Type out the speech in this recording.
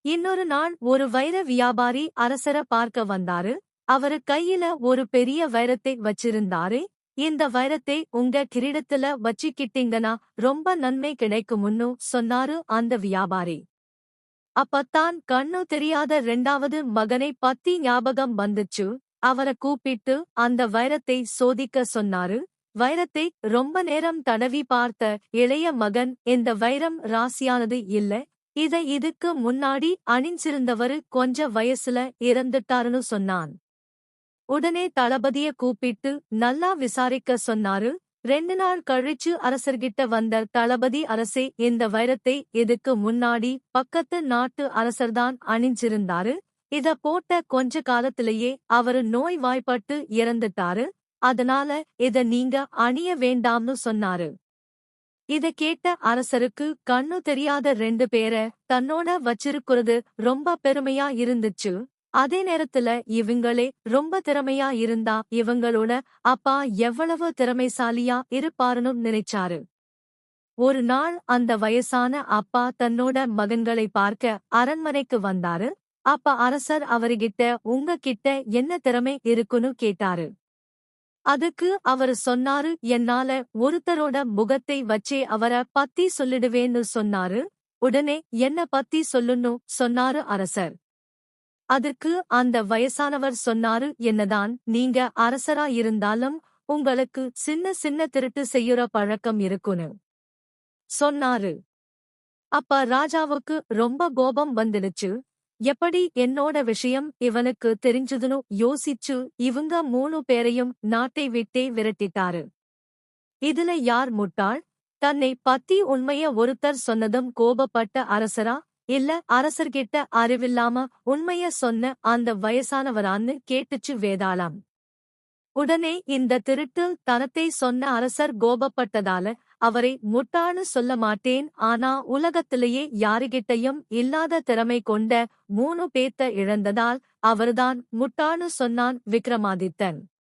இன்னொரு நாள் ஒரு வைர வியாபாரி அரசர பார்க்க வந்தாரு. அவரு கையில ஒரு பெரிய வைரத்தை வச்சிருந்தாரு. இந்த வைரத்தை உங்க கிரீடத்துல வச்சிக்கிட்டீங்கன்னா ரொம்ப நன்மை கிடைக்கும்னு சொன்னாரு அந்த வியாபாரி. அப்பத்தான் கண்ணு தெரியாத 2வது மகனை பத்தி ஞாபகம் வந்துச்சு. அவர கூப்பிட்டு அந்த வைரத்தை சோதிக்க சொன்னாரு. வைரத்தை ரொம்ப நேரம் தடவி பார்த்த இளைய மகன், இந்த வைரம் ராசியானது இல்ல. இதுக்கு முன்னாடி அணிஞ்சிருந்தவரு கொஞ்ச வயசுல இறந்துட்டாருன்னு சொன்னான். உடனே தளபதிய கூப்பிட்டு நல்லா விசாரிக்க சொன்னாரு. 2 நாள் கழிச்சு அரசர்கிட்ட வந்த தளபதி, அரசே, இந்த வைரத்தை இதுக்கு முன்னாடி பக்கத்து நாட்டு அரசர்தான் அணிஞ்சிருந்தாரு. இத போட்ட கொஞ்ச காலத்திலேயே அவரு நோய்வாய்ப்பட்டு இறந்துட்டாரு. அதனால இத நீங்க அணிய வேண்டாம்னு சொன்னாரு. இத கேட்ட அரசருக்கு கண்ணு தெரியாத 2 பேர தன்னோட வச்சிருக்கிறது ரொம்ப பெருமையா இருந்துச்சு. அதே நேரத்துல இவங்களே ரொம்ப திறமையா இருந்தா இவங்களோட அப்பா எவ்வளவு திறமைசாலியா இருப்பாருன்னு நினைச்சாரு. ஒரு நாள் அந்த வயசான அப்பா தன்னோட மகன்களை பார்க்க அரண்மனைக்கு வந்தாரு. அப்ப அரசர் அவர்கிட்ட, உங்ககிட்ட என்ன திறமை இருக்குன்னு கேட்டாரு. அதுக்கு அவரு சொன்னாரு, என்னால ஒருத்தரோட முகத்தை வச்சே அவர பத்தி சொல்லிடுவேன்னு சொன்னாரு. உடனே என்ன பத்தி சொல்லுன்னு சொன்னாரு அரசர். அதற்கு அந்த வயசானவர் சொன்னாரு, என்னதான் நீங்க அரசரா இருந்தாலும் உங்களுக்கு சின்ன சின்ன திருட்டு செய்யுற பழக்கம் இருக்குன்னு சொன்னாரு. அப்ப ராஜாவுக்கு ரொம்ப கோபம் வந்துடுச்சு. எப்படி என்னோட விஷயம் இவனுக்கு தெரிஞ்சதுன்னு யோசிச்சு இவங்க 3 பேரையும் நாட்டை விட்டே விரட்டிட்டாரு. இதுல யார் முட்டாள்? தன்னை பத்தி உண்மைய ஒருத்தர் சொன்னதும் கோபப்பட்ட அரசரா, இல்ல அரசர்கிட்ட அறிவில்லாம உண்மைய சொன்ன அந்த வயசானவரான்னு கேட்டுச்சு வேதாளம். உடனே இந்த திருட்டு தனத்தை சொன்ன அரசர் கோபப்பட்டதால அவரை முட்டாள்னு சொல்ல மாட்டேன், ஆனா உலகத்திலேயே யாருகிட்டையும் இல்லாத திறமை கொண்ட 3 பேத்த இழந்ததால் அவர்தான் முட்டாள்னு சொன்னான் விக்ரமாதித்தன்.